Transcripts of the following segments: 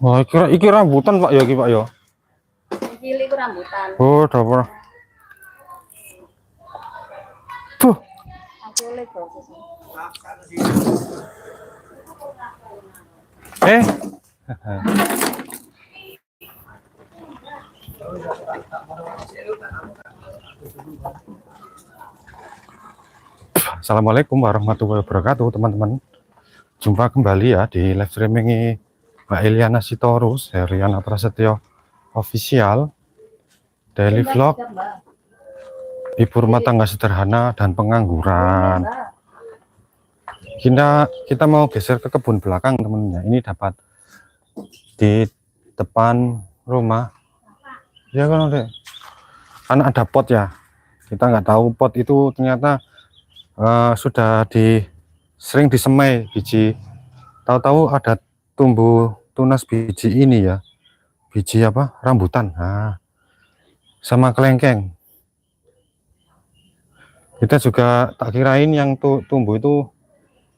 Wah, iki rambutan Pak ya, iki Pak ya. Cilik ku rambutan. Oh, dapur. Tuh. Aku oleh dosis. Eh. Assalamualaikum warahmatullahi wabarakatuh, teman-teman. Jumpa kembali ya di live streaming Mbak Eliana Sitorus, Heriana Prasetyo Official, daily vlog, ibu rumah tangga sederhana dan pengangguran. Kita mau geser ke kebun belakang, teman-teman. Ini dapat di depan rumah. Ya kan, karena ada pot ya. Kita nggak tahu pot itu ternyata sudah sering disemai biji. Tahu-tahu ada tumbuh tunas biji ini ya, biji apa, rambutan, sama kelengkeng. Kita juga tak kirain yang tumbuh itu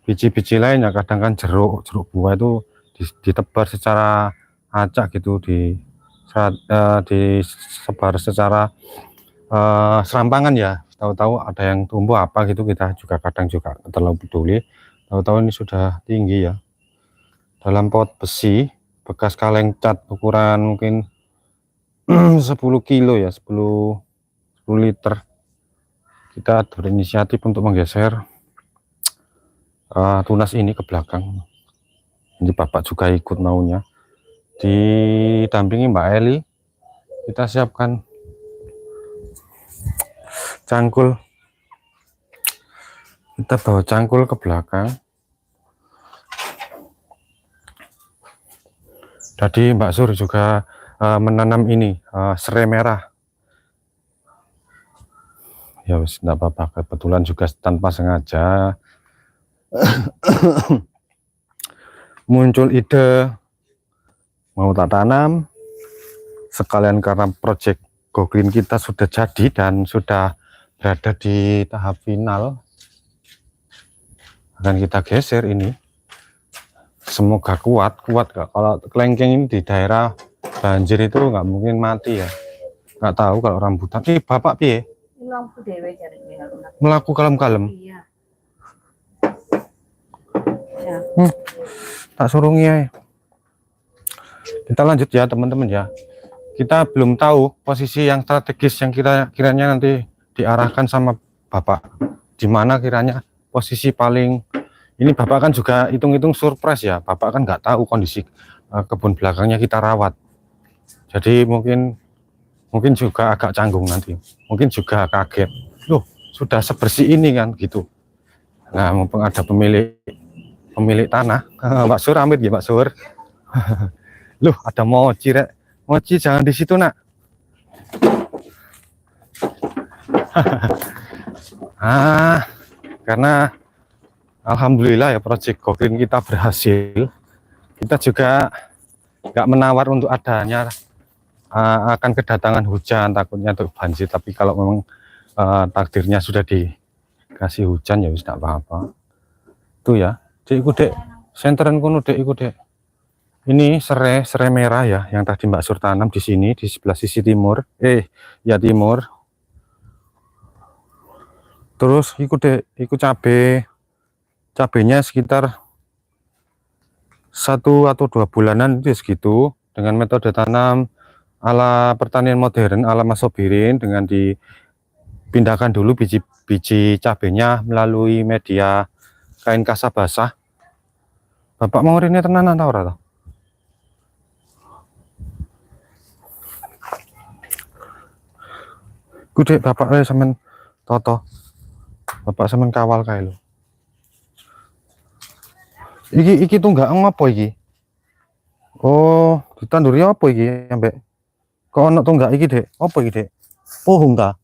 biji-biji lain ya. Kadang kan jeruk buah itu ditebar secara acak gitu, disebar secara serampangan ya. Tahu-tahu ada yang tumbuh apa gitu, kita juga kadang juga terlalu peduli. Tahu-tahu ini sudah tinggi ya, dalam pot besi bekas kaleng cat ukuran mungkin 10 kilo ya, 10 liter. Kita berinisiatif untuk menggeser tunas ini ke belakang. Ini Bapak juga ikut maunya, didampingi Mbak Eli. Kita siapkan cangkul, kita bawa cangkul ke belakang. Tadi Mbak Sur juga menanam ini serai merah. Ya wis, enggak apa-apa, kebetulan juga tanpa sengaja muncul ide mau tak tanam sekalian, karena project Go Green kita sudah jadi dan sudah berada di tahap final. Akan kita geser ini, semoga kuat gak? Kalau kelengkeng ini di daerah banjir itu nggak mungkin mati ya. Nggak tahu kalau rambutan. Bapak piye? Melaku kalem-kalem. Iya. Ya. Tak surungi ya. Kita lanjut ya teman-teman ya. Kita belum tahu posisi yang strategis yang kiranya nanti diarahkan sama Bapak. Di mana kiranya posisi paling ini. Bapak kan juga hitung-hitung surprise ya. Bapak kan nggak tahu kondisi kebun belakangnya kita rawat. Jadi mungkin juga agak canggung nanti. Mungkin juga kaget. Loh, sudah sebersih ini kan gitu. Nah, mumpung ada pemilik tanah. Mbak Sur, amit ya Mbak Sur. Loh, ada mochi rek. Mochi jangan di situ nak. Karena alhamdulillah ya project Go Green kita berhasil. Kita juga nggak menawar untuk adanya akan kedatangan hujan, takutnya untuk banjir. Tapi kalau memang takdirnya sudah dikasih hujan ya wis tidak apa-apa. Tuh ya, dek dek, senteran kuno dek dek. Ini serai merah ya, yang tadi Mbak Sur tanam di sini, di sebelah sisi timur. Timur. Terus ikut cabenya sekitar 1 atau 2 bulanan itu segitu, dengan metode tanam ala pertanian modern ala Mas Sobirin, dengan dipindahkan dulu biji cabenya melalui media kain kasa basah. Bapak mau ini tenanan tau ora? Gede Bapak sampean toto. Bapak sampean kawal kae lho. Iki tunggang apa iki? Oh, ditanduri apa iki sampai kok ono tunggak iki, Dek? Apa iki, Dek? Pohong ta?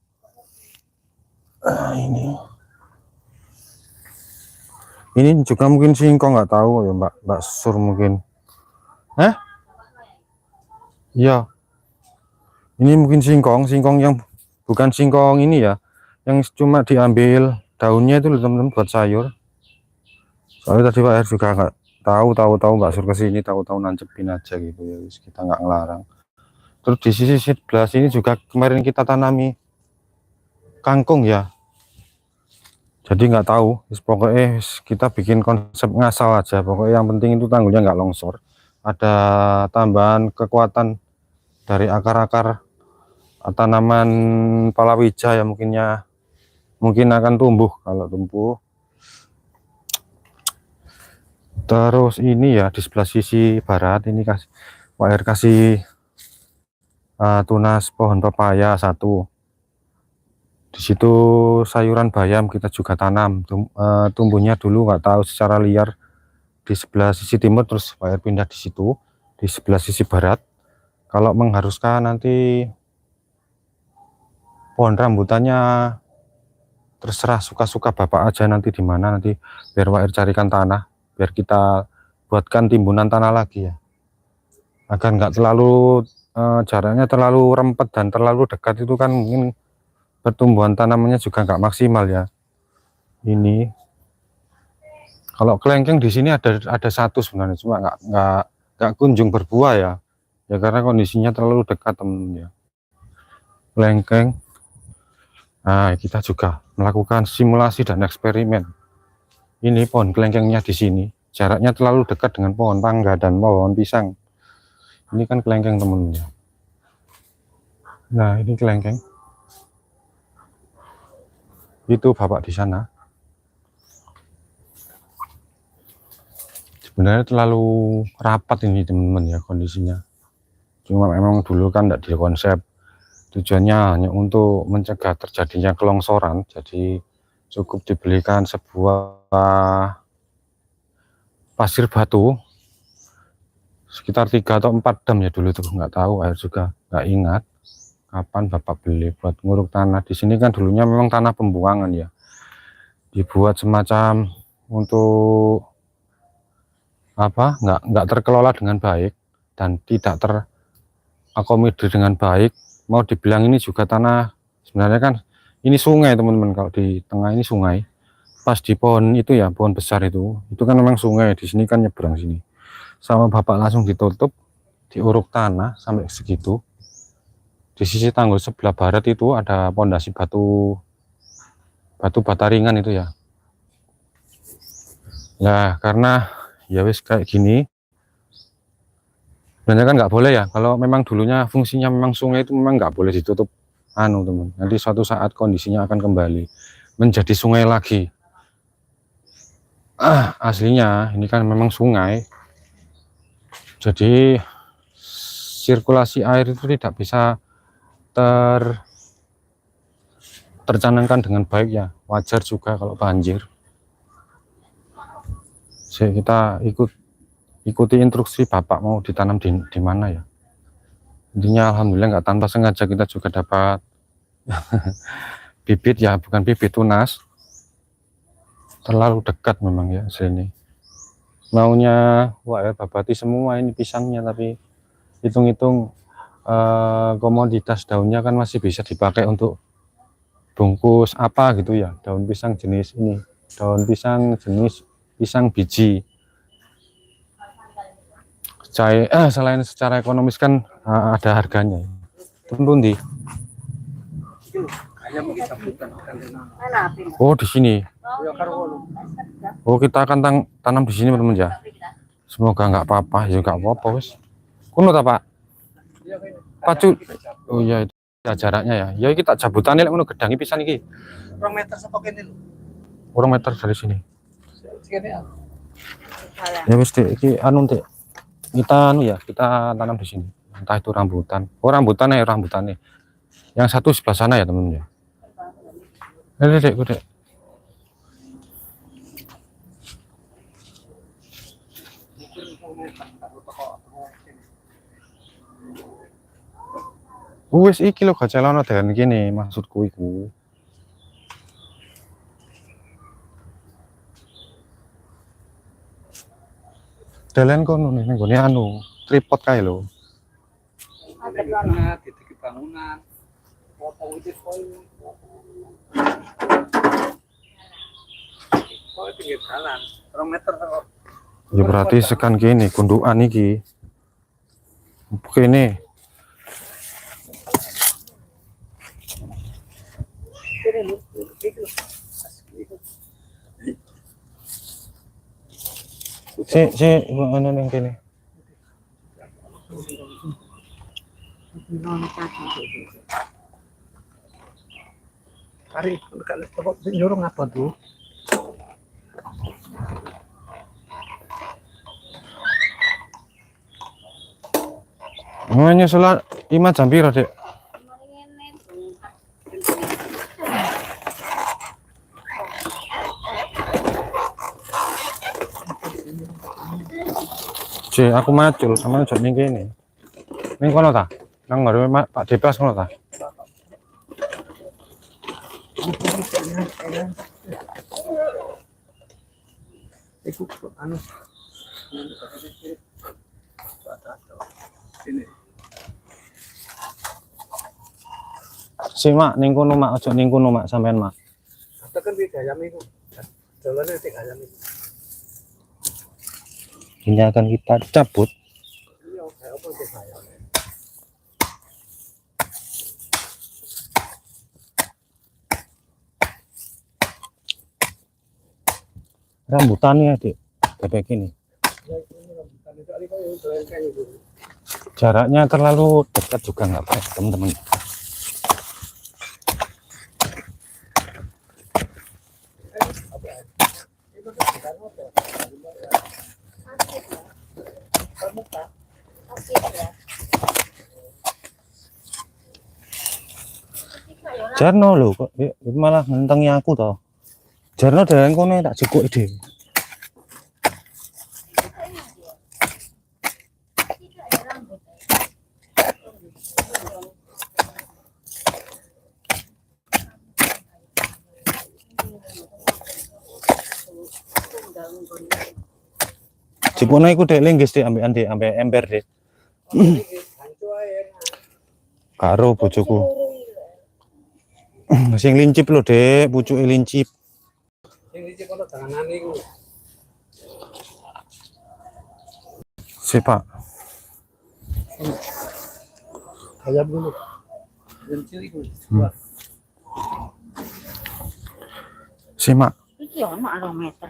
Ini juga mungkin singkong, nggak tahu ya Mbak Sur mungkin. Iya. Ini mungkin singkong yang bukan singkong ini ya, yang cuma diambil daunnya itu teman-teman buat sayur. Soalnya tadi Pak R juga tahu Mbak Sur kesini tahu nancepin aja gitu ya, wis, kita nggak ngelarang. Terus di sisi sebelah sini juga kemarin kita tanami kangkung ya, jadi nggak tahu, pokoknya kita bikin konsep ngasal aja, pokoknya yang penting itu tanggulnya nggak longsor, ada tambahan kekuatan dari akar-akar tanaman palawija ya, mungkin akan tumbuh kalau tumbuh. Terus ini ya di sebelah sisi barat ini kasih tunas pohon pepaya satu. Di situ sayuran bayam kita juga tanam, tumbuhnya dulu nggak tahu secara liar di sebelah sisi timur, terus Pak R pindah di situ di sebelah sisi barat. Kalau mengharuskan nanti pohon rambutannya terserah suka-suka Bapak aja nanti di mana, nanti biar Pak R carikan tanah, biar kita buatkan timbunan tanah lagi ya, agar nggak terlalu jaraknya terlalu rempet dan terlalu dekat, itu kan mungkin pertumbuhan tanamannya juga nggak maksimal ya. Ini kalau kelengkeng di sini ada satu sebenarnya, cuma nggak kunjung berbuah ya, karena kondisinya terlalu dekat temen ya. Kelengkeng. Nah, kita juga melakukan simulasi dan eksperimen. Ini pohon kelengkengnya di sini, jaraknya terlalu dekat dengan pohon mangga dan pohon pisang. Ini kan kelengkeng temen ya. Nah, ini kelengkeng. Itu Bapak di sana. Sebenarnya terlalu rapat ini teman-teman ya kondisinya. Cuma memang dulu kan tidak dikonsep, tujuannya hanya untuk mencegah terjadinya kelongsoran, jadi cukup dibelikan sebuah pasir batu sekitar 3 atau 4 dam ya dulu tuh, nggak tahu, air juga nggak ingat kapan Bapak beli buat nguruk tanah. Di sini kan dulunya memang tanah pembuangan ya, dibuat semacam untuk apa, nggak terkelola dengan baik dan tidak terakomodir dengan baik. Mau dibilang ini juga tanah, sebenarnya kan ini sungai teman-teman, kalau di tengah ini sungai, pas di pohon itu ya, pohon besar itu kan memang sungai, di sini kan nyebrang sini, sama Bapak langsung ditutup, diuruk tanah sampai segitu. Di sisi tanggul sebelah barat itu ada pondasi batu bata ringan itu ya. Nah karena ya wis kayak gini, sebenarnya kan nggak boleh ya, kalau memang dulunya fungsinya memang sungai itu memang nggak boleh ditutup teman, nanti suatu saat kondisinya akan kembali menjadi sungai lagi. Aslinya ini kan memang sungai, jadi sirkulasi air itu tidak bisa tercanangkan dengan baik ya, wajar juga kalau banjir. Jadi kita ikuti instruksi Bapak mau ditanam di mana ya. Intinya alhamdulillah nggak tanpa sengaja kita juga dapat bibit ya, bukan bibit, tunas. Terlalu dekat memang ya sini. Maunya wah ya babati semua ini pisangnya, tapi hitung-hitung komoditas daunnya kan masih bisa dipakai untuk bungkus apa gitu ya, daun pisang jenis ini, daun pisang jenis pisang biji. Selain secara ekonomis kan ada harganya. Tentu di. Oh di sini. Oh kita akan tanam di sini teman-teman ya. Semoga nggak apa-apa ya, nggak apa-apa wis. Kuno ta Pak? Pacu. Oh iya itu ya, jaraknya ya. Ya kita jabutannya lek ngono gedangi pisan iki. 2 meter saka kene lho. 2 meter dari sini. Sekene ya. Ya wis Dik, iki anu Dik. Kita anu ya, kita tanam di sini. Entah itu rambutan. Oh rambutan ya, rambutannya. Yang satu sebelah sana ya teman-teman ya. Ini Dek, Dek. Wis iki lho gacelono dengan gini maksudku iku. Dalan kono nih nggone anu, tripod kae lho. Nah, titik bangunan. Foto itu poin. Oh, pinggir jalan. 2 meter kok. Ya berarti sekan gini gundukan iki. Kene. Kene lho, iki lho. Si anu ning kene. Ari, kalau nyuruh apa tuh? Namanya sholat Imam jam piro, Dek? Ngene tuh. Aku macul, sama aja ning kene. Ning kono ta? Nang ngare Pak Depas kono ta? Iku anu. Ini. Si Mak ning kono Mak, aja ning kono Mak sampean Mak. Tekan di gayam iku. Jalannya di gayam iku. Ini akan kita cabut. Iya, kayak apa sih gayam? Rambutannya, Dik. Kayak gini. Jaraknya terlalu dekat juga nggak baik, teman-teman. Jarno lho kok malah ngentengi aku toh. Jarno dari kono tak jekuk ide. Cipono iku dek linggis dek ambek ember dek. Karo bojoku. Sing lincip lho dek, pucuke lincip. Sing iki kono danganan iku. Si Pak. Gayam dulu. Kencil iku. Si Mak. Iki ono 2 meter.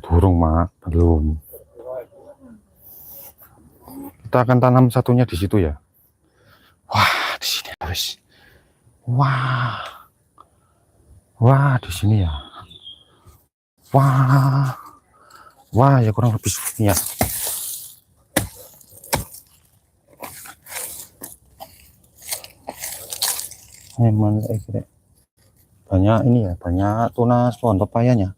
Durung Mak, belum. Kita akan tanam satunya di situ ya. Wah, di sini harus. Wah. Wah, di sini ya. Wah. Wah, ya kurang lebih segini ya. Memang banyak ini ya, banyak tunas pohon pepayanya.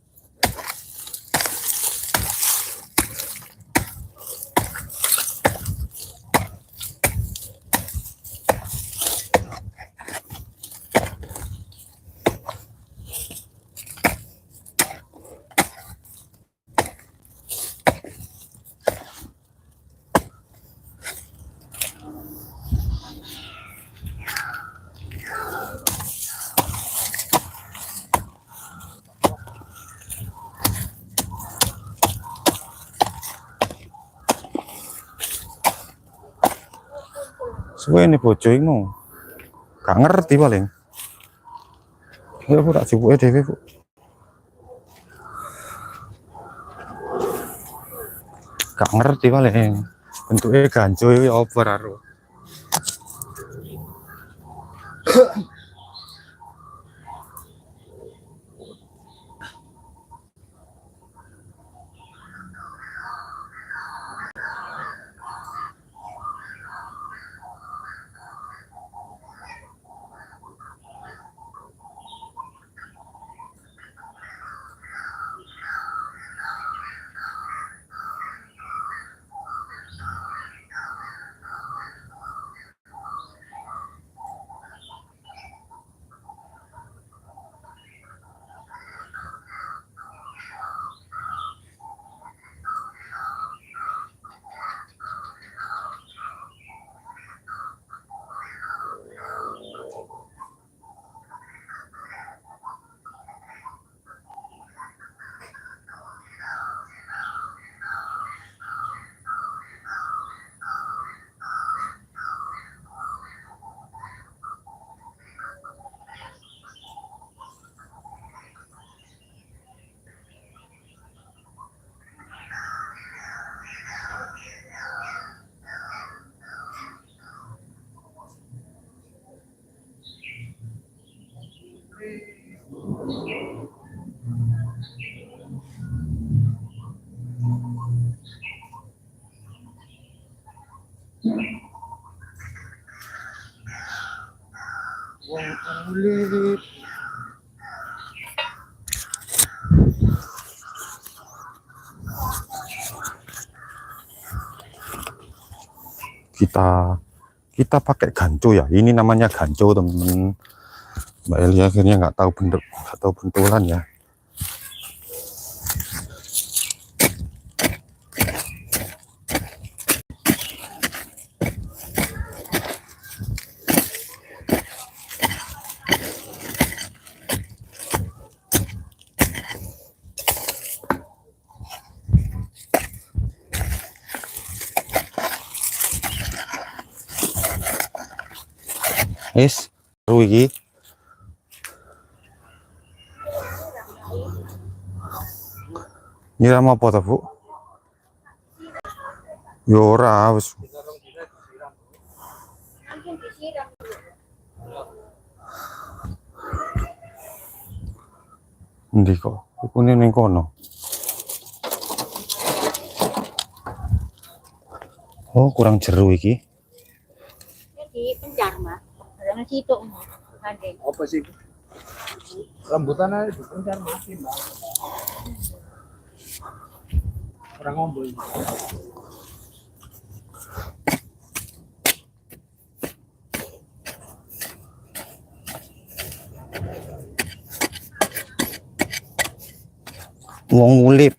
Suwe ini bojo iku. Gak ngerti paling. Ya aku tak sibuke dhewe, Bu. Gak ngerti paling. Bentuknya ganjo iki apa karo. Ulit. Kita pakai ganco ya. Ini namanya ganco, teman-teman. Mbak Eli akhirnya nggak tahu bentulan ya. Wis, seru iki. Nyiram apa ta, Bu? Yo ora wis. Langsung disiram. Endi kok? Ikune ning kono. Oh, kurang jeru iki. Jadi pencar mah. Jangan situ mah. Gandeng. Apa sih? Rambutan aja dipencar mati, Mbak. Orang ngombol. Wong ulip.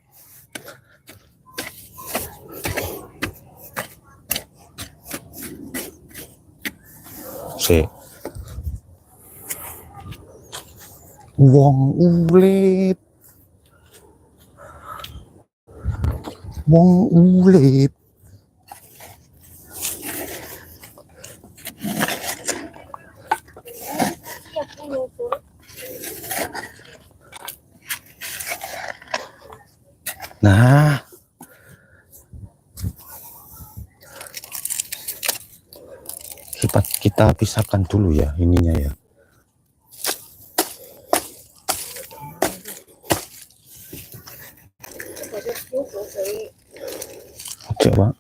Sik. Wong ulip. Wong ulip. Siap menyusul. Nah, kita pisahkan dulu ya ininya ya. Coba.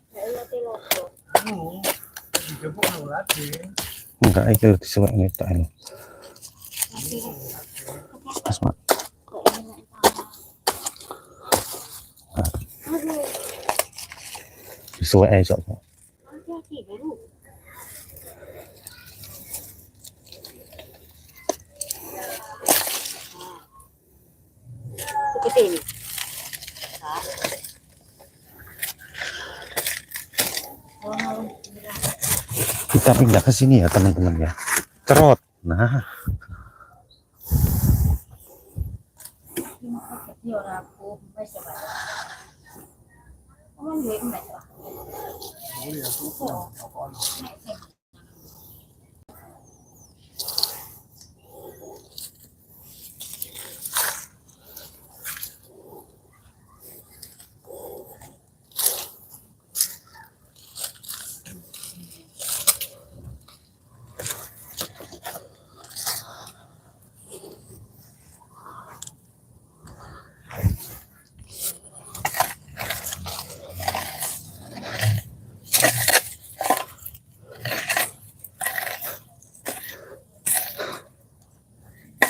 Dijebuk lagi. Enggak, iki disuwek ngetok ini. Asma. Disuwek ae sok. Hati-hati baru. Seperti ini. Kita pindah ke sini ya, teman-teman ya. Cerot. Nah, Yo aku wis ya, Pak. Omong duwe mbak.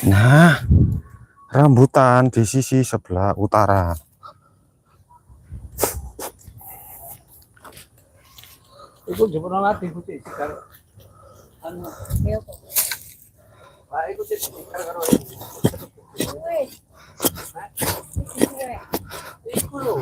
nah, rambutan di sisi sebelah utara. Iku jebuk lagi putih sikar. Anu, Yo kok. Pak iku sikar karo. Wis. Iku lho.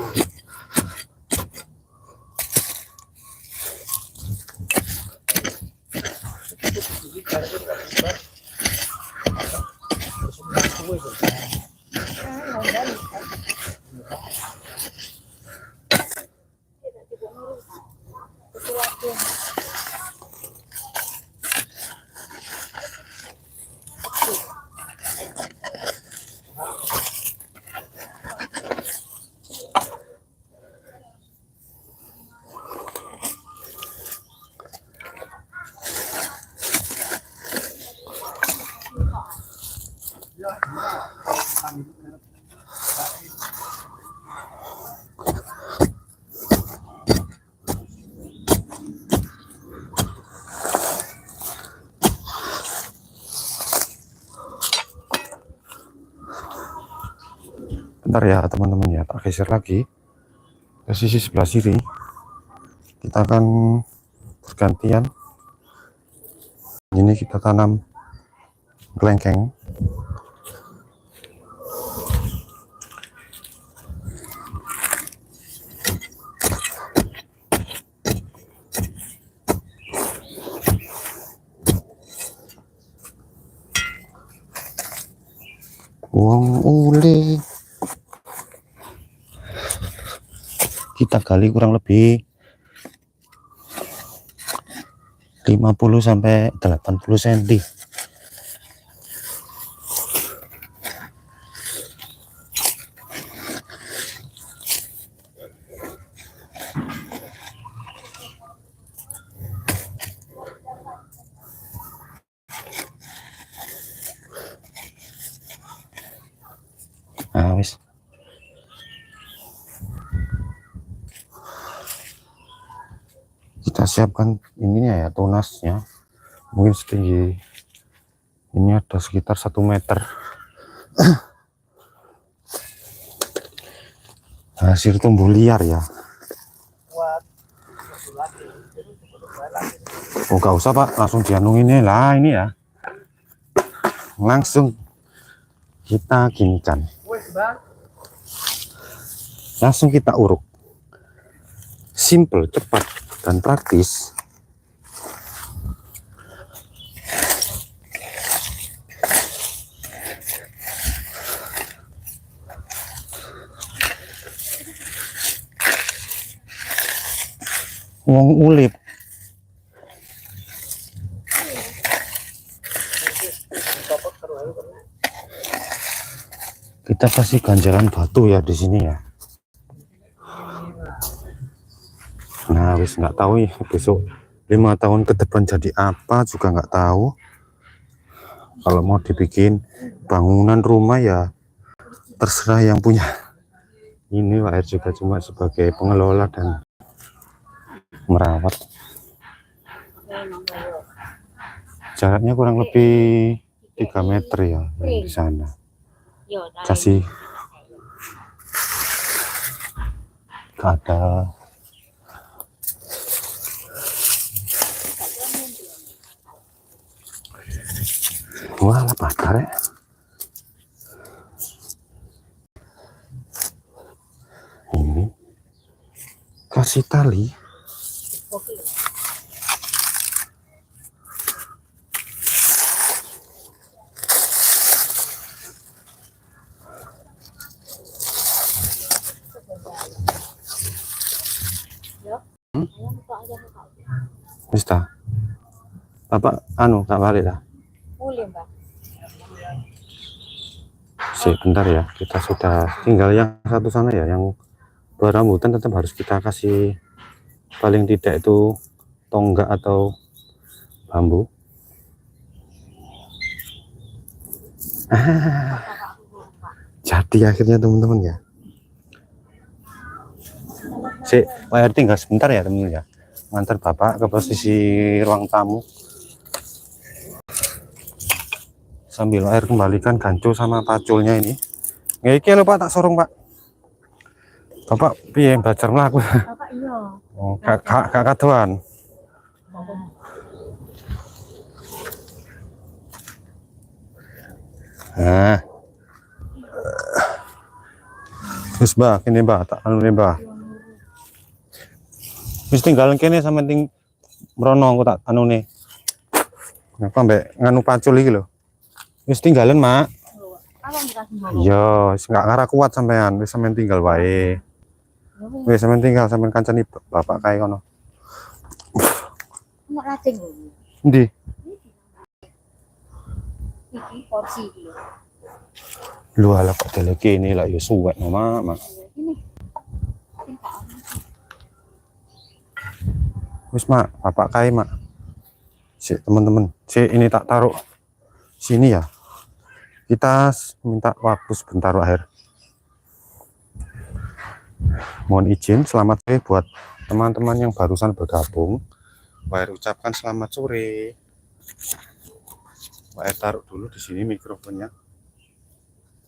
Bentar ya teman-teman ya, tak geser lagi ke sisi sebelah kiri. Kita akan bergantian. Ini kita tanam kelengkeng. Wong ule kita gali kurang lebih 50 sampai 80 cm. Nah, wis. Kita siapkan ininya ya, tunasnya. Mungkin setinggi ini ada sekitar 1 meter. Hasil tumbuh liar ya. Oh, gak usah Pak, langsung dianung ini lah ini ya. Langsung kita ginikan. Langsung kita uruk. Simple, cepat, dan praktis. Wong ulip. Kita kasih ganjalan batu ya di sini ya. Nah, wis nggak tahu ya besok 5 tahun ke depan jadi apa juga nggak tahu. Kalau mau dibikin bangunan rumah ya terserah yang punya. Ini Pak R juga cuma sebagai pengelola dan merawat. Jaraknya kurang lebih 3 meter ya di sana. Kasih ada wah lah bakar ya. Ini kasih tali. Bisa. Bapak anu gak balik lah. Boleh, Mbak. Bentar ya, kita sudah tinggal yang satu sana ya, yang buah rambutan tetap harus kita kasih paling tidak itu tonggak atau bambu. Jadi akhirnya teman-teman ya. Pak R tinggal sebentar ya teman-teman ya, ngantar Bapak ke posisi ruang tamu sambil air kembalikan gancu sama paculnya ini. Nggak lho Pak, tak sorong Pak. Bapak piye belajar mlaku? Bapak iya. Oh, kak kadoan. Nah. Terus Mbak, ini Mbak, tak anu nih Mbak. Wis tinggal kene sampe mrono aku tak anu nih. Kenapa mbak nganu pacul iki lho. Wis tinggalan, Mak. Iya, enggak ngarah kuat sampean, wis sampean tinggal wae. Wis sampean tinggal, sampean kancani bapak kae kono. Enak racing. Endi? Iki porsi iki lho. Lu ala kok deleke ini lah ya suwek no, Mak. Ini. Wis Mak, bapak kae Mak. Si teman-teman, si ini tak taruh sini ya. Kita minta waktu sebentar Pak Her. Mohon izin, selamat sore buat teman-teman yang barusan bergabung. Pak Her ucapkan selamat sore. Pak Her taruh dulu di sini mikrofonnya.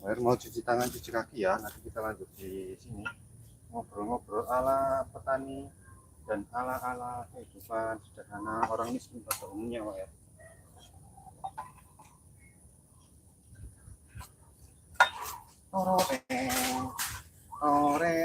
Air mau cuci tangan, cuci kaki ya. Nanti kita lanjut di sini ngobrol-ngobrol ala petani dan ala kehidupan sederhana orang miskin pada umumnya, Pak ya. Ore, ore.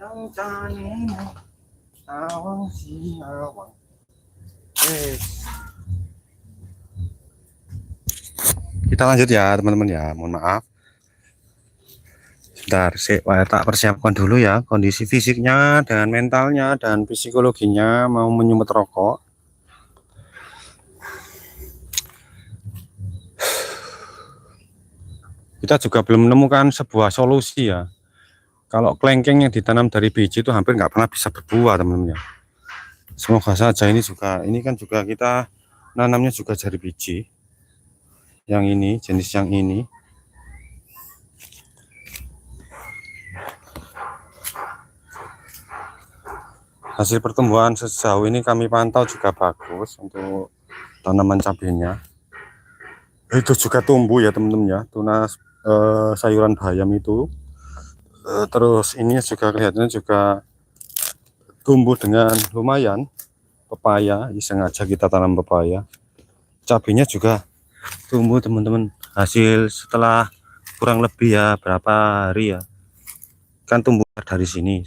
Kancane awang siawang. Kita lanjut ya teman-teman ya. Mohon maaf. Sebentar, saya tak persiapkan dulu ya kondisi fisiknya dan mentalnya dan psikologinya mau menyumbat rokok. Kita juga belum menemukan sebuah solusi ya. Kalau kelengkeng yang ditanam dari biji itu hampir nggak pernah bisa berbuah teman-teman ya. Semoga saja ini kan juga kita nanamnya juga dari biji. Yang ini, jenis yang ini. Hasil pertumbuhan sejauh ini kami pantau juga bagus untuk tanaman cabenya. Itu juga tumbuh ya teman-teman ya, tunas sayuran bayam itu. Terus ini juga kelihatannya juga tumbuh dengan lumayan. Pepaya, sengaja kita tanam pepaya. Cabenya juga tumbuh teman-teman. Hasil setelah kurang lebih ya berapa hari ya, kan tumbuh dari sini,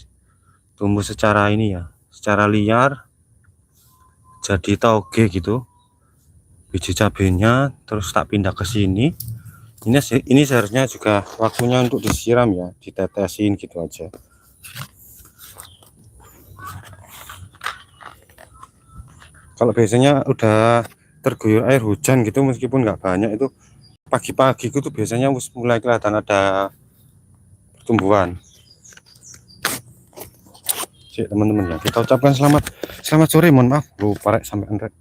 tumbuh secara ini ya, secara liar, jadi tauge gitu biji cabenya. Terus tak pindah ke sini. Ini seharusnya juga waktunya untuk disiram ya, ditetesin gitu aja. Kalau biasanya udah terguyur air hujan gitu, meskipun nggak banyak, itu pagi-pagi itu biasanya mulai kelihatan ada pertumbuhan. Cik teman-teman ya, kita ucapkan selamat sore, mohon maaf lupa sampai Andre.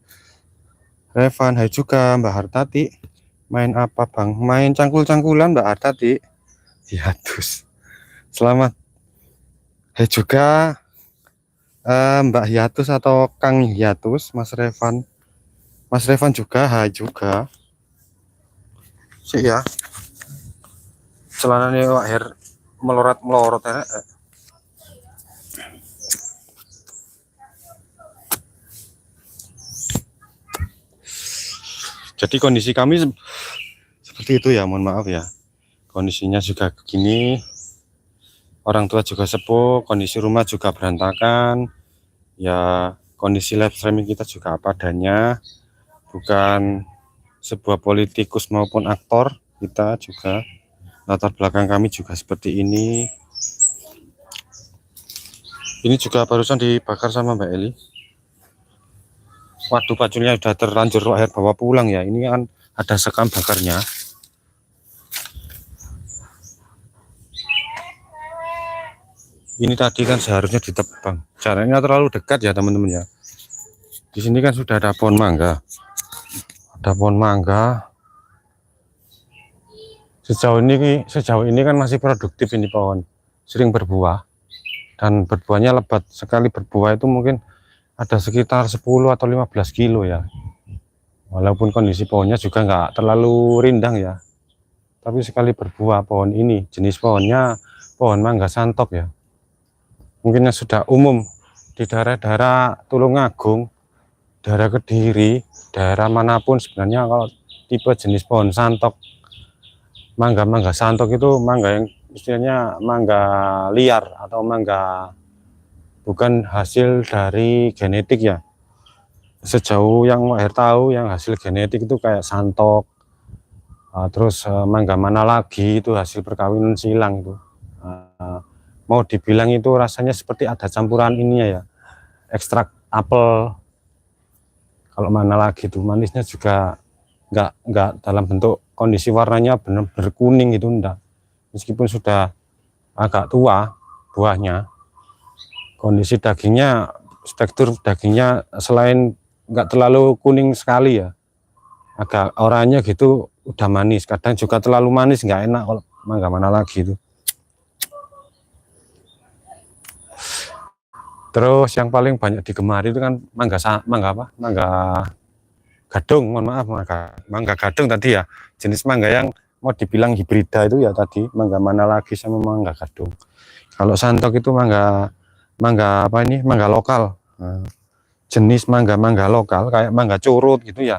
Revan, hai juga Mbak Hartati. Main apa bang? Main cangkul-cangkulan Mbak Hartati. Hiatus. Selamat. Hai juga Mbak Hiatus atau Kang Hiatus, Mas Revan. Mas Revan juga, hai juga. Sih ya. Celananya Wak Her melorot ya. Jadi kondisi kami seperti itu ya, mohon maaf ya. Kondisinya juga begini. Orang tua juga sepuh, kondisi rumah juga berantakan. Ya, kondisi live streaming kita juga apa adanya. Bukan sebuah politikus maupun aktor, kita juga latar belakang kami juga seperti ini. Ini juga barusan dibakar sama Mbak Eli. Waduh, paculnya udah terlanjur akhir bawa pulang ya. Ini kan ada sekam bakarnya. Ini tadi kan seharusnya ditebang. Caranya terlalu dekat ya teman-teman ya. Di sini kan sudah ada pohon mangga. Ada pohon mangga. Sejauh ini kan masih produktif ini pohon. Sering berbuah. Dan berbuahnya lebat. Sekali berbuah itu mungkin ada sekitar 10 atau 15 kilo ya. Walaupun kondisi pohonnya juga nggak terlalu rindang ya. Tapi sekali berbuah pohon ini, jenis pohonnya pohon mangga santop ya. Mungkin yang sudah umum di daerah-daerah Tulungagung, daerah Kediri, daerah manapun sebenarnya kalau tipe jenis pohon santok, mangga santok itu mangga yang istilahnya mangga liar atau mangga bukan hasil dari genetik ya. Sejauh yang Wak tahu yang hasil genetik itu kayak santok, terus mangga mana lagi itu hasil perkawinan silang itu. Mau dibilang itu rasanya seperti ada campuran ini ya, ekstrak apel. Kalau mana lagi itu manisnya juga nggak dalam bentuk kondisi warnanya benar-benar kuning itu enggak. Meskipun sudah agak tua buahnya, kondisi dagingnya, tekstur dagingnya selain nggak terlalu kuning sekali ya, agak oranye gitu, udah manis. Kadang juga terlalu manis nggak enak kalau mangga mana lagi itu. Terus yang paling banyak digemari itu kan mangga gadung, mohon maaf, mangga gadung tadi ya, jenis mangga yang mau dibilang hibrida itu ya tadi, mangga mana lagi sama mangga gadung. Kalau santok itu mangga apa ini, mangga lokal. Jenis mangga lokal kayak mangga curut gitu ya.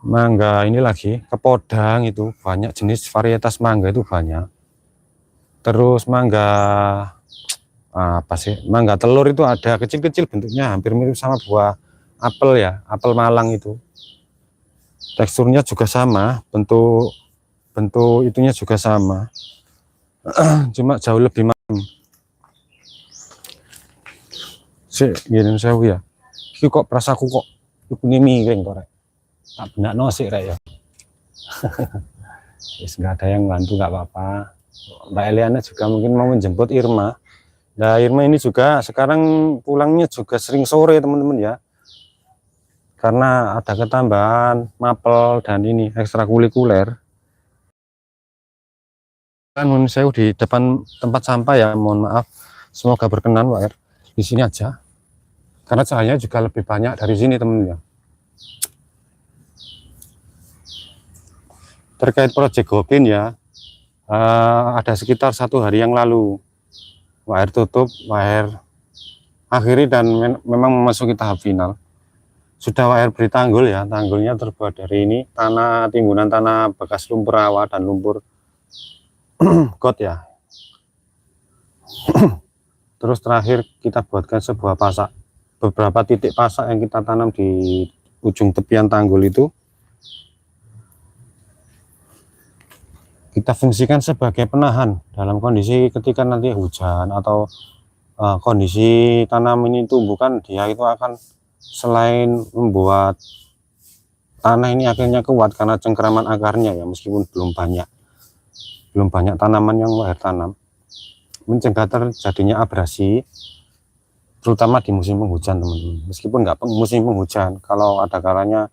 Mangga ini lagi kepodang itu banyak, jenis varietas mangga itu banyak. Terus mangga apa sih, mangga telur itu ada kecil-kecil, bentuknya hampir mirip sama buah apel ya, apel Malang itu. Teksturnya juga sama, bentuk bentuk itunya juga sama, cuma jauh lebih malam sih. Gini saya ya, ini kok perasaku kok ini miring kok rek, tak benak nosik rek ya. Nggak ada yang bantu, nggak apa-apa. Mbak Eliana juga mungkin mau menjemput Irma. Nah, Irma ini juga sekarang pulangnya juga sering sore teman-teman ya, karena ada ketambahan mapel dan ini ekstrakurikuler. Kan saya di depan tempat sampah ya, mohon maaf, semoga berkenan Pak R. Di sini aja, karena cahayanya juga lebih banyak dari sini teman-teman ya. Terkait proyek Gopin ya, ada sekitar 1 hari yang lalu WR tutup, WR akhiri, dan memang memasuki tahap final. Sudah WR beri tanggul ya, tanggulnya terbuat dari ini tanah, timbunan tanah bekas lumpur rawa dan lumpur got ya. Terus terakhir kita buatkan sebuah pasak, beberapa titik pasak yang kita tanam di ujung tepian tanggul itu kita fungsikan sebagai penahan dalam kondisi ketika nanti hujan atau kondisi tanam ini tumbuhkan, dia itu akan selain membuat tanah ini akhirnya kuat karena cengkeraman akarnya ya, meskipun belum banyak tanaman yang WR tanam, mencegah terjadinya abrasi terutama di musim penghujan teman-teman. Meskipun nggak musim penghujan, kalau ada kalanya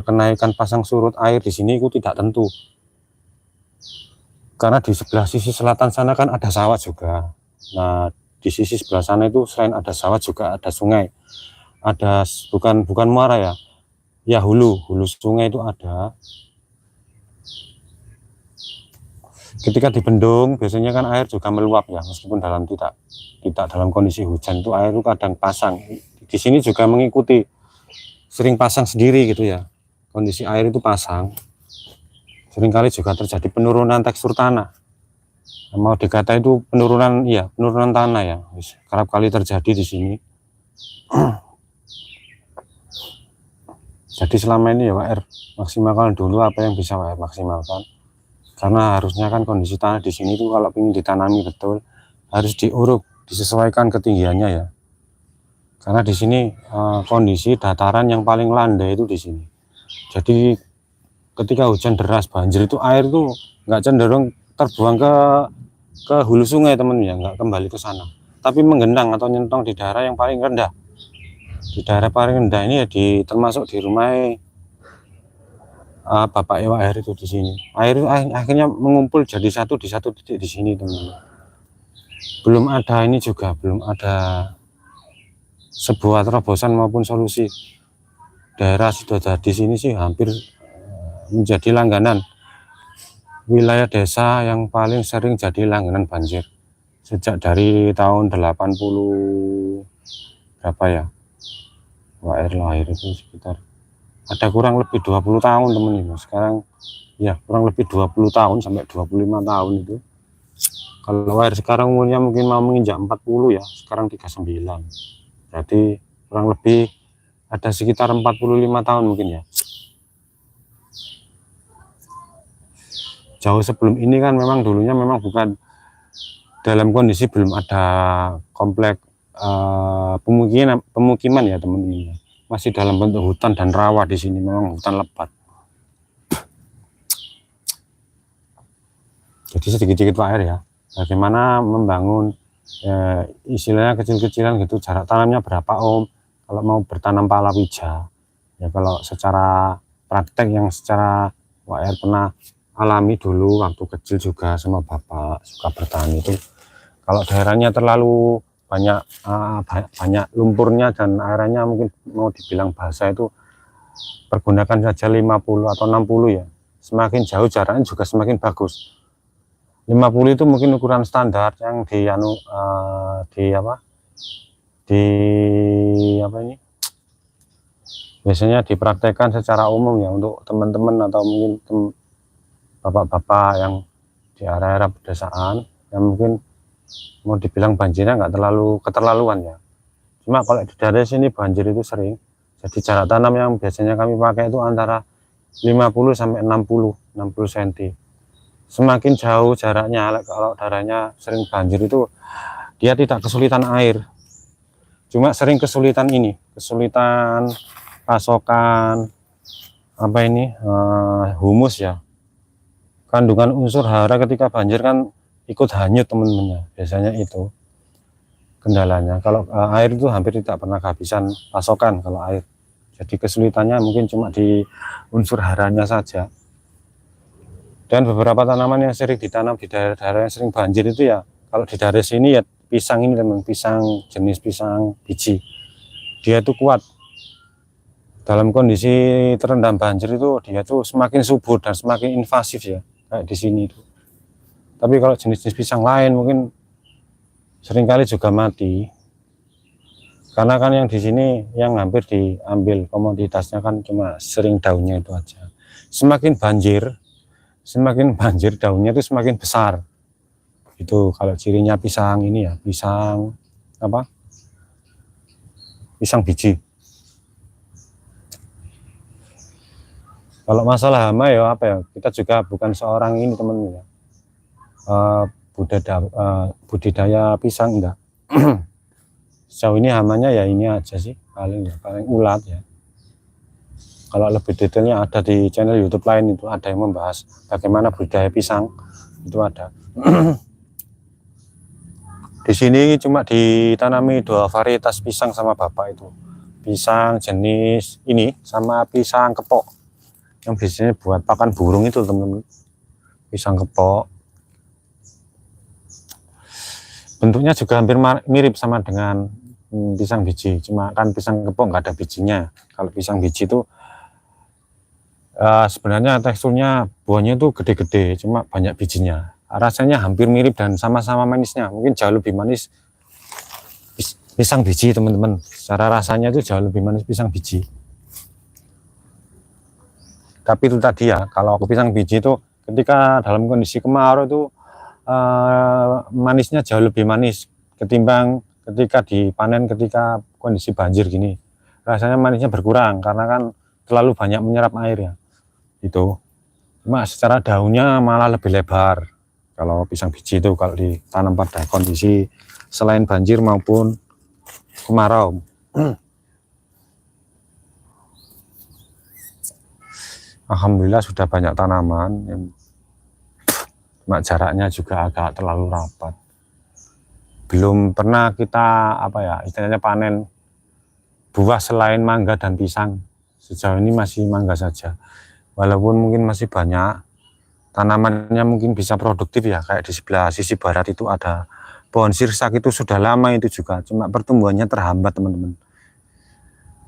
kenaikan pasang surut air di sini itu tidak tentu, karena di sebelah sisi selatan sana kan ada sawah juga. Nah, di sisi sebelah sana itu selain ada sawah juga ada sungai, ada bukan muara ya, hulu sungai itu ada. Ketika dibendung biasanya kan air juga meluap ya, meskipun tidak dalam kondisi hujan itu air itu kadang pasang. Di sini juga mengikuti, sering pasang sendiri gitu ya, kondisi air itu pasang. Seringkali juga terjadi penurunan tekstur tanah. Mau dikata itu penurunan tanah ya, kerap kali terjadi di sini. Jadi selama ini ya WR maksimalkan dulu apa yang bisa WR maksimalkan, karena harusnya kan kondisi tanah di sini itu kalau ingin ditanami betul harus diuruk, disesuaikan ketinggiannya ya. Karena di sini kondisi dataran yang paling landai itu di sini. Jadi ketika hujan deras banjir itu air itu nggak cenderung terbuang ke hulu sungai teman ya, nggak kembali ke sana, tapi menggenang atau nyentong di daerah yang paling rendah. Di daerah paling rendah ini ya termasuk di rumah Bapak Ewa air itu di sini. Air itu akhirnya mengumpul jadi satu di satu titik di sini teman-teman. Belum ada sebuah terobosan maupun solusi. Daerah Sidoarjo sini sih hampir menjadi langganan wilayah desa yang paling sering jadi langganan banjir sejak dari tahun 80 berapa ya, WR lahir itu sekitar ada kurang lebih 20 tahun teman ini. Sekarang ya kurang lebih 20 tahun sampai 25 tahun itu. Kalau WR sekarang umurnya mungkin mau menginjak 40 ya, sekarang 39. Jadi kurang lebih ada sekitar 45 tahun mungkin ya. Jauh sebelum ini kan memang dulunya memang bukan dalam kondisi, belum ada komplek pemukiman ya teman-teman. Masih dalam bentuk hutan dan rawa di sini, memang hutan lebat. Jadi sedikit-sedikit Pak R ya, bagaimana membangun istilahnya kecil-kecilan gitu, jarak tanamnya berapa om kalau mau bertanam palawija ya. Kalau secara praktek yang secara WR pernah alami dulu waktu kecil juga sama bapak suka bertani itu, kalau daerahnya terlalu banyak lumpurnya dan airnya mungkin mau dibilang basah itu, pergunakan saja 50 atau 60 ya, semakin jauh jaraknya juga semakin bagus. 50 itu mungkin ukuran standar yang biasanya dipraktekkan secara umum ya untuk teman-teman atau mungkin bapak-bapak yang di area-area pedesaan yang mungkin mau dibilang banjirnya nggak terlalu keterlaluan ya. Cuma kalau di daerah sini banjir itu sering. Jadi jarak tanam yang biasanya kami pakai itu antara 50 sampai 60 cm. Semakin jauh jaraknya, kalau daerahnya sering banjir itu dia tidak kesulitan air. Cuma sering kesulitan ini, kesulitan pasokan apa ini humus ya. Kandungan unsur hara ketika banjir kan ikut hanyut teman-teman ya. Biasanya itu kendalanya. Kalau air itu hampir tidak pernah kehabisan pasokan kalau air. Jadi kesulitannya mungkin cuma di unsur haranya saja. Dan beberapa tanaman yang sering ditanam di daerah-daerah yang sering banjir itu ya, kalau di daerah sini ya pisang ini teman, pisang jenis pisang biji. Dia itu kuat. Dalam kondisi terendam banjir itu dia tuh semakin subur dan semakin invasif ya, kayak di sini itu. Tapi kalau jenis-jenis pisang lain mungkin seringkali juga mati. Karena kan yang di sini yang hampir diambil komoditasnya kan cuma sering daunnya itu aja. Semakin banjir daunnya itu semakin besar. Itu kalau cirinya pisang ini ya, pisang apa? Pisang biji. Kalau masalah hama ya apa ya? Kita juga bukan seorang ini teman-teman ya. Budidaya pisang enggak. Sejauh ini hamanya ya ini aja sih, paling ulat ya. Kalau lebih detailnya ada di channel YouTube lain, itu ada yang membahas bagaimana budidaya pisang, itu ada. Di sini cuma ditanami 2 varietas pisang sama bapak itu, pisang jenis ini sama pisang kepok yang biasanya buat pakan burung itu teman-teman. Pisang kepok bentuknya juga hampir mirip sama dengan pisang biji, cuma kan pisang kepok nggak ada bijinya. Kalau pisang biji itu sebenarnya teksturnya buahnya itu gede-gede, cuma banyak bijinya. Rasanya hampir mirip dan sama-sama manisnya, mungkin jauh lebih manis pisang biji teman-teman. Secara rasanya itu jauh lebih manis pisang biji. Tapi itu tadi ya, kalau pisang biji itu ketika dalam kondisi kemarau itu manisnya jauh lebih manis ketimbang ketika dipanen ketika kondisi banjir gini. Rasanya manisnya berkurang karena kan terlalu banyak menyerap air ya. Itu cuma secara daunnya malah lebih lebar kalau pisang biji itu kalau ditanam pada kondisi selain banjir maupun kemarau. Alhamdulillah sudah banyak tanaman, cuma jaraknya juga agak terlalu rapat. Belum pernah kita apa ya istilahnya panen buah selain mangga dan pisang. Sejauh ini masih mangga saja, walaupun mungkin masih banyak tanamannya mungkin bisa produktif ya, kayak di sebelah sisi barat itu ada pohon sirsak, itu sudah lama itu juga, cuma pertumbuhannya terhambat teman-teman.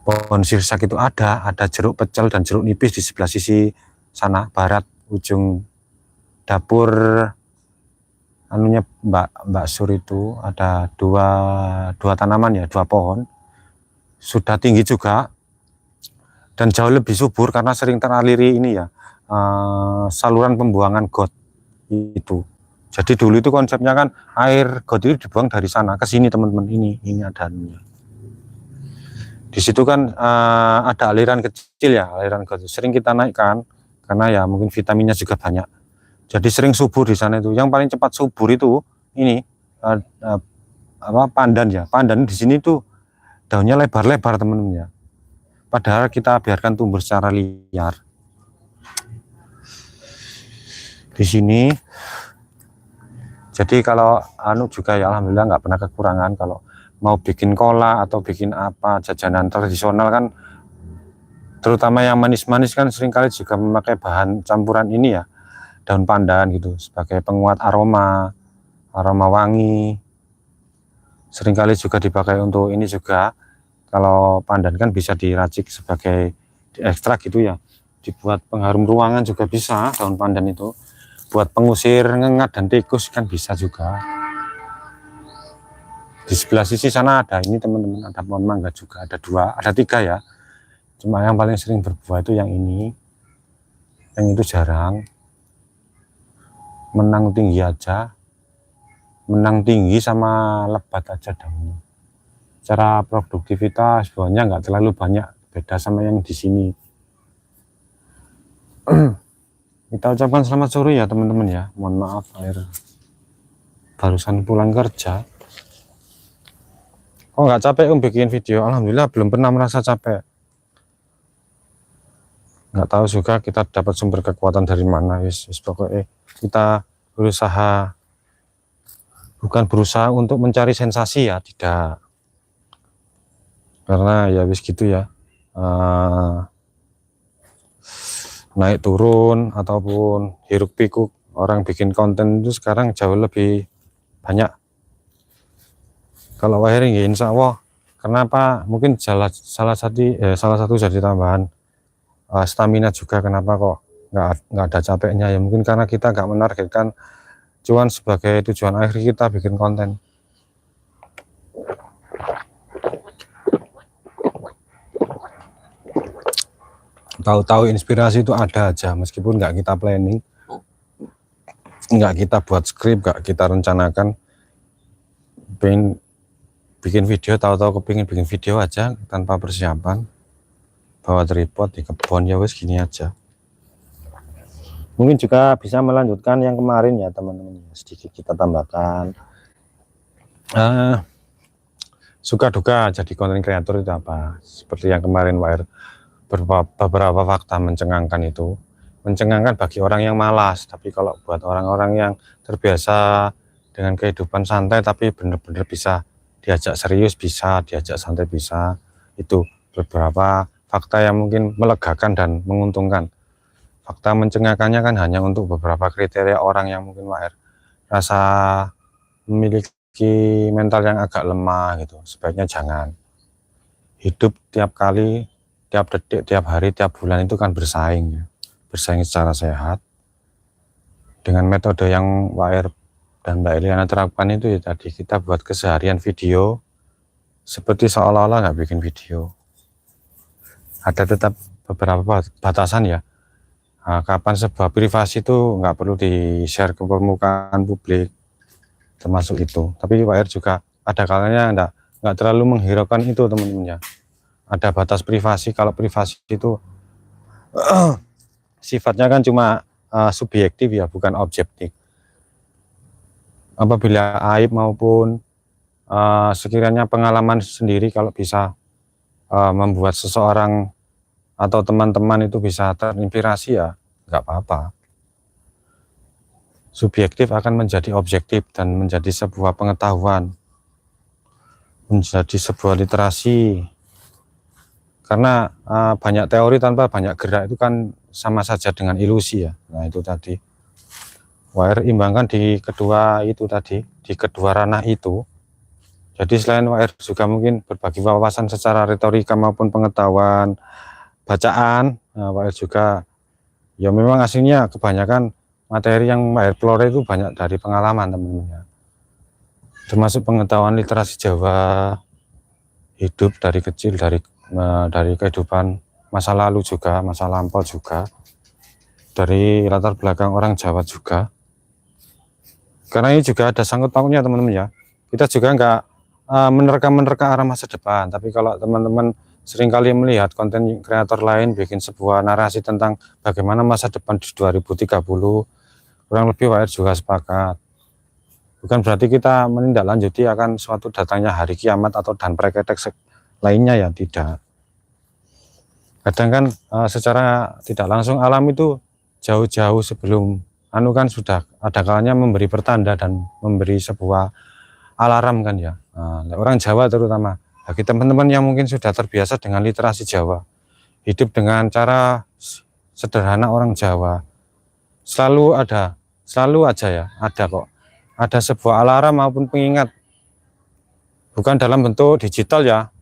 Pohon sirsak itu ada jeruk pecel dan jeruk nipis di sebelah sisi sana barat ujung dapur anunya Mbak Sur. Itu ada dua tanaman ya, 2 pohon sudah tinggi juga dan jauh lebih subur karena sering teraliri ini ya saluran pembuangan got itu. Jadi dulu itu konsepnya kan air got itu dibuang dari sana ke sini teman-teman. Ini ada anunya. Di situ kan ada aliran kecil ya, aliran got sering kita naikkan karena ya mungkin vitaminnya juga banyak. Jadi sering subur di sana itu. Yang paling cepat subur itu ini pandan ya. Pandan di sini tuh daunnya lebar-lebar teman-teman ya. Padahal kita biarkan tumbuh secara liar. Di sini. Jadi kalau juga ya alhamdulillah nggak pernah kekurangan. Kalau mau bikin kola atau bikin apa jajanan tradisional kan, terutama yang manis-manis kan seringkali juga memakai bahan campuran ini ya, daun pandan gitu sebagai penguat aroma wangi. Seringkali juga dipakai untuk ini juga. Kalau pandan kan bisa diracik sebagai diekstrak gitu ya, dibuat pengharum ruangan juga bisa daun pandan itu, buat pengusir ngengat dan tikus kan bisa juga. Di sebelah sisi sana ada ini teman-teman, ada pohon mangga juga, ada 3 ya. Cuma yang paling sering berbuah itu yang ini, yang itu jarang, menang tinggi aja. menang tinggi sama lebat aja daunnya. Secara produktivitas buahnya nggak terlalu banyak beda sama yang di sini. Kita ucapkan selamat sore ya teman-teman ya. Mohon maaf air barusan pulang kerja. Oh nggak capek bikin video? Alhamdulillah belum pernah merasa capek. Nggak tahu juga kita dapat sumber kekuatan dari mana. Pokoknya kita berusaha, bukan berusaha untuk mencari sensasi ya, tidak. Karena ya wis gitu ya. Naik turun ataupun hiruk pikuk orang bikin konten itu sekarang jauh lebih banyak. Kalau wiring ya insya Allah, kenapa mungkin salah satu jadi tambahan stamina juga, kenapa kok nggak ada capeknya ya, mungkin karena kita nggak menargetkan cuan sebagai tujuan akhir kita bikin konten. Tahu-tahu inspirasi itu ada aja, meskipun nggak kita planning, nggak kita buat skrip, nggak kita rencanakan. Pengen bikin video, tahu-tahu kepingin bikin video aja tanpa persiapan, bawa tripod di kebun ya wes gini aja. Mungkin juga bisa melanjutkan yang kemarin ya teman-teman, sedikit kita tambahkan suka duka jadi konten kreator itu apa, seperti yang kemarin beberapa fakta mencengangkan itu. Mencengangkan bagi orang yang malas, tapi kalau buat orang-orang yang terbiasa dengan kehidupan santai tapi benar-benar bisa diajak serius, bisa diajak santai, bisa, itu beberapa fakta yang mungkin melegakan dan menguntungkan. Fakta mencengangkannya kan hanya untuk beberapa kriteria orang yang mungkin rasa memiliki mental yang agak lemah gitu, sebaiknya jangan. Hidup tiap kali, tiap detik, tiap hari, tiap bulan itu kan bersaing ya. Bersaing secara sehat dengan metode yang Wak dan Mbak Eliana terapkan itu ya tadi, kita buat keseharian video seperti seolah-olah nggak bikin video. Ada tetap beberapa batasan ya. Nah, kapan sebuah privasi itu nggak perlu di-share ke permukaan publik, termasuk itu. Tapi Wak juga ada kalanya nggak terlalu menghiraukan itu teman-teman ya. Ada batas privasi. Kalau privasi itu sifatnya kan cuma subjektif ya, bukan objektif. Apabila aib maupun sekiranya pengalaman sendiri kalau bisa membuat seseorang atau teman-teman itu bisa terinspirasi ya nggak apa-apa. Subjektif akan menjadi objektif dan menjadi sebuah pengetahuan, menjadi sebuah literasi. Karena banyak teori tanpa banyak gerak itu kan sama saja dengan ilusi ya. Nah itu tadi Wak imbangkan di kedua itu tadi, di kedua ranah itu. Jadi selain Wak juga mungkin berbagi wawasan secara retorika maupun pengetahuan bacaan. Nah, Wak juga ya memang aslinya kebanyakan materi yang Wak pelore itu banyak dari pengalaman teman-teman, termasuk pengetahuan literasi Jawa, hidup dari kecil, dari kehidupan masa lalu juga, masa lampau juga, dari latar belakang orang Jawa juga. Karena ini juga ada sangkut pautnya teman-teman ya. Kita juga nggak menerka arah masa depan, tapi kalau teman-teman seringkali melihat konten kreator lain bikin sebuah narasi tentang bagaimana masa depan di 2030, kurang lebih Wak juga sepakat. Bukan berarti kita menindaklanjuti akan suatu datangnya hari kiamat atau dan preketek lainnya ya, tidak. Kadang kan secara tidak langsung alam itu jauh-jauh sebelum kan sudah ada kalanya memberi pertanda dan memberi sebuah alarm kan ya. Orang Jawa terutama, bagi teman-teman yang mungkin sudah terbiasa dengan literasi Jawa, hidup dengan cara sederhana orang Jawa, selalu aja ya, ada kok, ada sebuah alarm maupun pengingat, bukan dalam bentuk digital ya.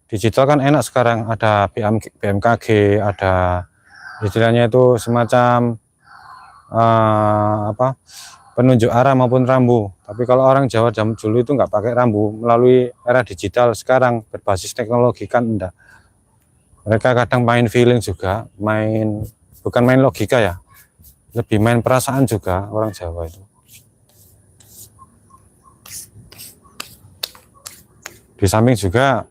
Digital kan enak sekarang, ada BMKG, ada istilahnya itu semacam penunjuk arah maupun rambu. Tapi kalau orang Jawa zaman dulu itu nggak pakai rambu, melalui era digital sekarang berbasis teknologi kan enggak. Mereka kadang main feeling juga, bukan main logika ya, lebih main perasaan juga orang Jawa itu. Di samping juga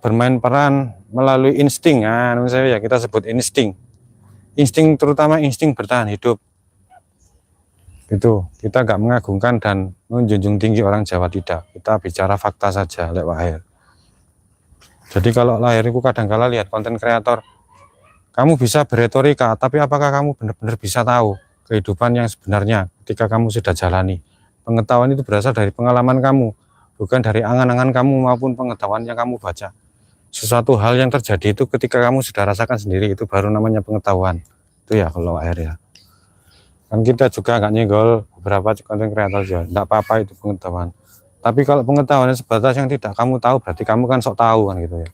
bermain peran melalui insting, nah, misalnya ya kita sebut insting, terutama insting bertahan hidup. Itu kita nggak mengagungkan dan menjunjung tinggi orang Jawa, tidak. Kita bicara fakta saja lewat air. Jadi kalau lahir itu kadang-kala lihat konten kreator, kamu bisa beretorika, tapi apakah kamu benar-benar bisa tahu kehidupan yang sebenarnya ketika kamu sudah jalani? Pengetahuan itu berasal dari pengalaman kamu, bukan dari angan-angan kamu maupun pengetahuan yang kamu baca. Sesuatu hal yang terjadi itu ketika kamu sudah rasakan sendiri, itu baru namanya pengetahuan. Itu ya kalau air ya. Kan kita juga nggak nyenggol beberapa konten kreator juga, nggak apa-apa itu pengetahuan. Tapi kalau pengetahuan sebatas yang tidak kamu tahu, berarti kamu kan sok tahu kan gitu ya.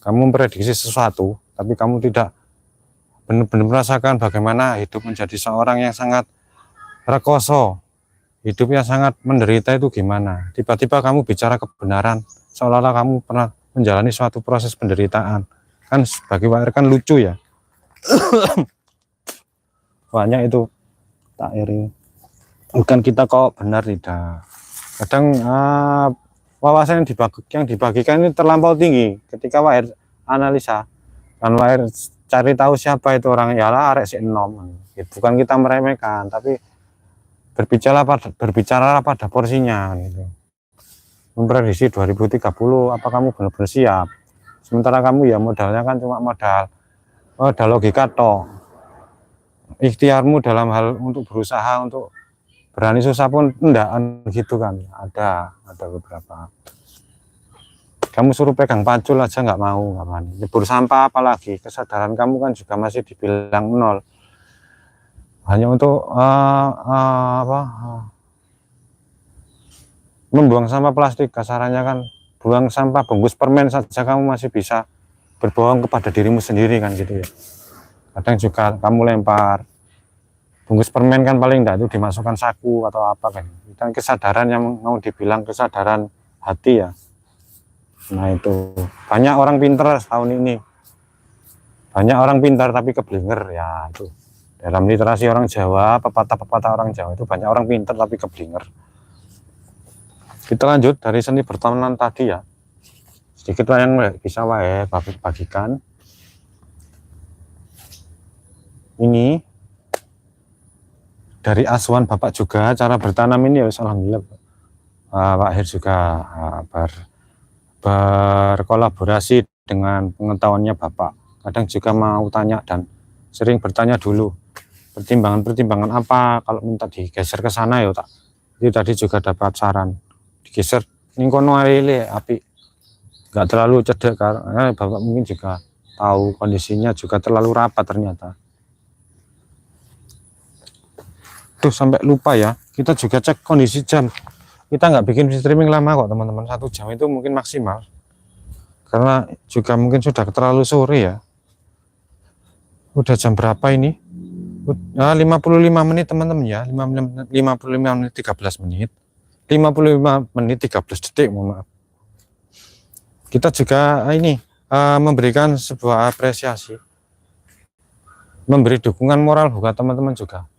Kamu memprediksi sesuatu, tapi kamu tidak benar-benar merasakan bagaimana hidup menjadi seorang yang sangat rekoso, hidup yang sangat menderita itu gimana. Tiba-tiba kamu bicara kebenaran, seolah-olah kamu pernah menjalani suatu proses penderitaan. Kan bagi Wair kan lucu ya. Banyak itu tak iri. Bukan kita kok benar, tidak. Kadang wawasan yang dibagikan ini terlampau tinggi. Ketika Wair analisa, kan Wair cari tahu siapa itu orang, ya lah arek si enom. Bukan kita meremehkan, tapi berbicara pada porsinya gitu. Memprediksi 2030 apa kamu benar-benar siap? Sementara kamu ya modalnya kan cuma modal logika toh. Ikhtiarmu dalam hal untuk berusaha, untuk berani susah pun enggak gitu kan. Ada beberapa. Kamu suruh pegang pacul aja nggak mau, nggak berani. Nyebur sampah apalagi, kesadaran kamu kan juga masih dibilang nol. Hanya untuk membuang sampah plastik, kasarannya kan buang sampah bungkus permen saja kamu masih bisa berbohong kepada dirimu sendiri kan gitu ya. Kadang juga kamu lempar bungkus permen kan paling enggak itu dimasukkan saku atau apa kan. Dan kesadaran yang mau dibilang kesadaran hati ya. Nah itu banyak orang pintar tahun ini, banyak orang pintar tapi keblinger ya. Itu dalam literasi orang Jawa, pepatah-pepatah orang Jawa itu banyak orang pintar tapi keblinger. Kita lanjut dari seni bertahanan tadi ya, sedikit yang bisa wae bagikan. Ini dari asuhan Bapak juga, cara bertanam ini ya alhamdulillah Pak Her juga berkolaborasi dengan pengetahuannya Bapak. Kadang juga mau tanya dan sering bertanya dulu pertimbangan apa kalau minta digeser ke sana ya tak. Itu tadi juga dapat saran digeser ningkono ae api, nggak terlalu cedek karena Bapak mungkin juga tahu kondisinya juga terlalu rapat ternyata. Tuh sampai lupa ya, kita juga cek kondisi jam. Kita nggak bikin streaming lama kok teman-teman, 1 jam itu mungkin maksimal. Karena juga mungkin sudah terlalu sore ya. Udah jam berapa ini? 55 menit teman-teman ya, 55 menit 13 menit. 55 menit 13 detik, mohon maaf. Kita juga ini memberikan sebuah apresiasi. Memberi dukungan moral buat teman-teman juga.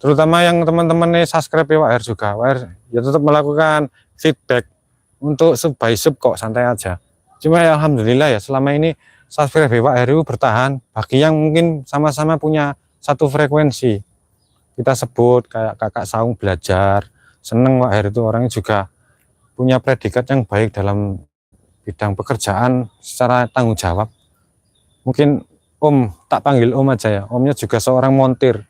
Terutama yang teman-teman nih subscribe ya WR juga, WR ya tetap melakukan feedback untuk sub by sub kok, santai aja. Cuma ya alhamdulillah ya selama ini subscribe WR itu bertahan. Bagi yang mungkin sama-sama punya satu frekuensi, kita sebut kayak kakak Saung belajar, seneng WR itu orangnya juga punya predikat yang baik dalam bidang pekerjaan secara tanggung jawab. Mungkin Om, tak panggil Om aja ya, Omnya juga seorang montir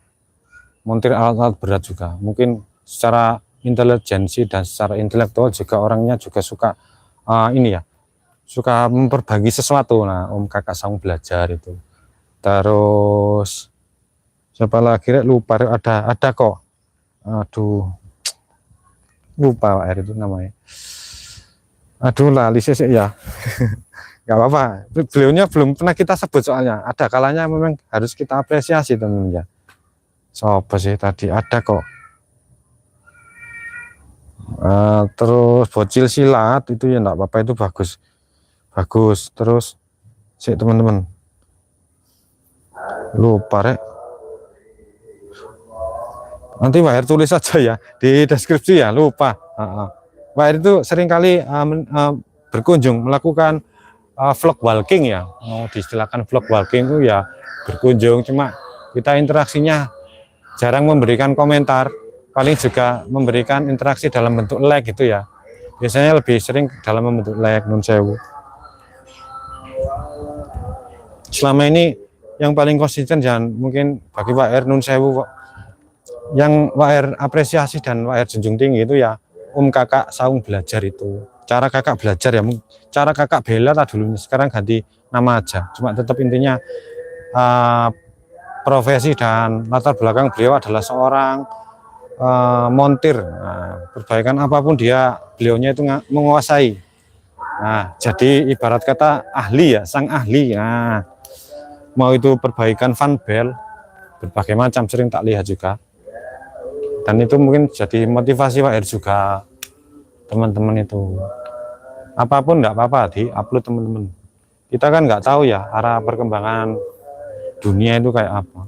alat-alat berat juga. Mungkin secara intelijensi dan secara intelektual juga orangnya juga suka ini ya, suka memperbagi sesuatu. Nah, Om kakak Saung belajar itu. Terus siapa lagi lupa, ada kok. Aduh, lupa Pak itu namanya. Aduh lah, lisis ya. Gak apa-apa. Beliaunya belum pernah kita sebut soalnya. Ada kalanya memang harus kita apresiasi teman-teman ya. Sopo sih tadi ada kok. Terus bocil silat itu ya enggak apa-apa, itu bagus. Terus sih teman-teman lupa rek, nanti WR tulis saja ya di deskripsi ya, lupa. Pak R itu seringkali berkunjung melakukan vlog walking ya, mau diistilahkan vlog walking itu ya berkunjung, cuma kita interaksinya jarang memberikan komentar, paling juga memberikan interaksi dalam bentuk like gitu ya. Biasanya lebih sering dalam bentuk like, nun sewu. Selama ini yang paling konsisten jangan mungkin bagi Pak R nun sewu kok. Yang Pak R apresiasi dan Pak R junjung tinggi itu ya Kakak Saung belajar itu. Cara kakak belajar ya, cara kakak bela lah dulu, sekarang ganti nama aja. Cuma tetap intinya profesi dan latar belakang beliau adalah seorang montir. Nah, perbaikan apapun beliaunya itu menguasai. Nah, jadi ibarat kata ahli ya, sang ahli. Nah, mau itu perbaikan fan bel, berbagai macam sering tak lihat juga. Dan itu mungkin jadi motivasi Pak R juga, teman-teman itu. Apapun enggak apa-apa di-upload teman-teman. Kita kan nggak tahu ya arah perkembangan dunia itu kayak apa.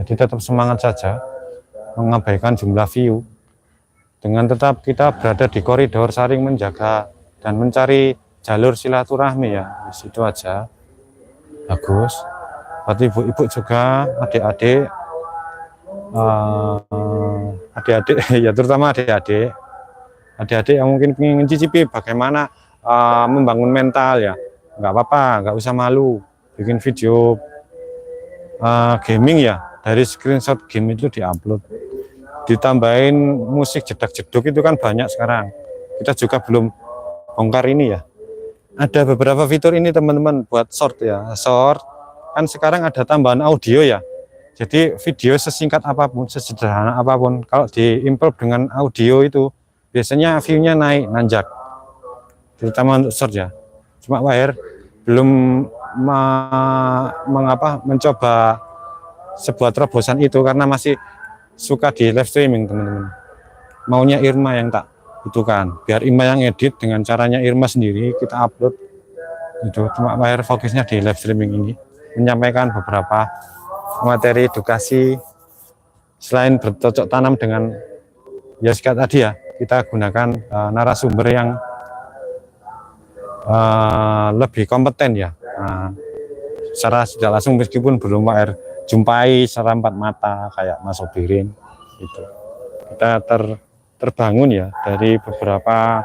Jadi tetap semangat saja, mengabaikan jumlah view. Dengan tetap kita berada di koridor saling menjaga dan mencari jalur silaturahmi ya, di situ aja. Bagus. Buat ibu-ibu juga, adik-adik, ya terutama adik-adik yang mungkin ingin cicipi bagaimana membangun mental ya, nggak apa-apa, nggak usah malu bikin video gaming ya, dari screenshot game itu diupload, ditambahin musik jedak-jeduk itu kan banyak sekarang. Kita juga belum bongkar ini ya, ada beberapa fitur ini teman-teman buat short ya, short kan sekarang ada tambahan audio ya. Jadi video sesingkat apapun, sesederhana apapun, kalau diimport dengan audio itu biasanya view-nya naik, nanjak. Terutama untuk short ya. Cuma Pak R belum mencoba sebuah terobosan itu karena masih suka di live streaming teman-teman. Maunya Irma yang tak itu kan. Biar Irma yang edit dengan caranya Irma sendiri, kita upload. Itu cuma Pak R fokusnya di live streaming ini, menyampaikan beberapa materi edukasi. Selain bercocok tanam dengan ya sekat tadi ya, kita gunakan narasumber yang lebih kompeten ya. Secara tidak langsung meskipun belum Pak R jumpai secara empat mata kayak Mas Obirin itu. Kita terbangun ya dari beberapa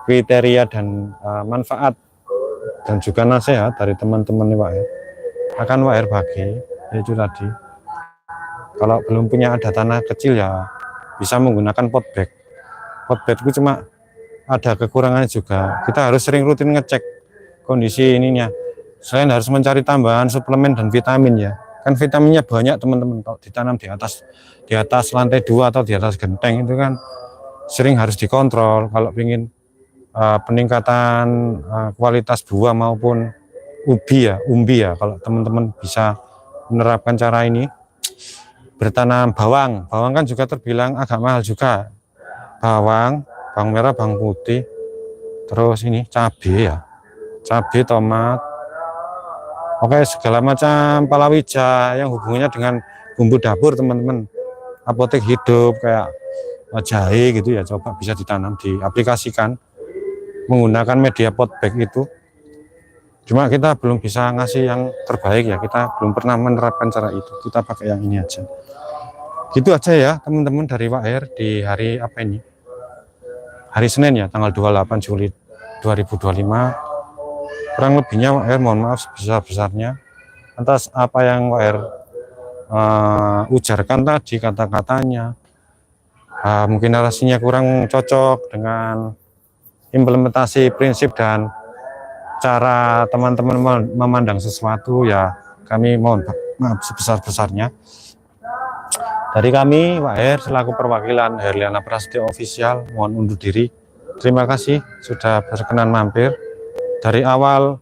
kriteria dan manfaat dan juga nasihat dari teman-teman Pak R. Akan Pak R bagi itu tadi. Kalau belum punya ada tanah kecil ya bisa menggunakan pot bag. Pot bag itu cuma ada kekurangannya juga. Kita harus sering rutin ngecek kondisi ininya. Selain harus mencari tambahan suplemen dan vitamin ya. Kan vitaminnya banyak teman-teman. Kalau ditanam di atas lantai 2 atau di atas genteng itu kan sering harus dikontrol. Kalau ingin peningkatan kualitas buah maupun umbi ya. Kalau teman-teman bisa menerapkan cara ini, bertanam bawang kan juga terbilang agak mahal juga. Bawang merah, bawang putih, terus ini cabai ya, cabai, tomat, oke segala macam palawija yang hubungannya dengan bumbu dapur teman-teman, apotek hidup kayak jahe gitu ya, coba bisa ditanam, diaplikasikan menggunakan media pot bag itu. Cuma kita belum bisa ngasih yang terbaik ya, kita belum pernah menerapkan cara itu, kita pakai yang ini aja. Gitu aja ya teman-teman dari Pak R di hari apa ini? Hari Senin ya, tanggal 28 Juli 2025. Kurang lebihnya Pak R mohon maaf sebesar-besarnya atas apa yang Pak R ujarkan tadi, kata-katanya. Mungkin narasinya kurang cocok dengan implementasi prinsip dan cara teman-teman memandang sesuatu ya, kami mohon maaf sebesar-besarnya. Dari kami Pak R selaku perwakilan Herliana Prasetyo Official mohon undur diri. Terima kasih sudah berkenan mampir. Dari awal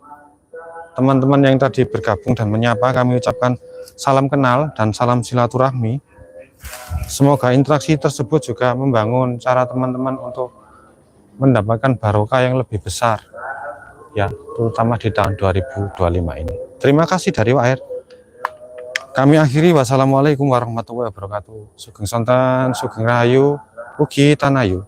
teman-teman yang tadi bergabung dan menyapa, kami ucapkan salam kenal dan salam silaturahmi. Semoga interaksi tersebut juga membangun cara teman-teman untuk mendapatkan barokah yang lebih besar ya, terutama di tahun 2025 ini. Terima kasih dari Pak R. Kami akhiri, wassalamualaikum warahmatullahi wabarakatuh. Sugeng Sonten, Sugeng Rahayu, Ugi Tanayu.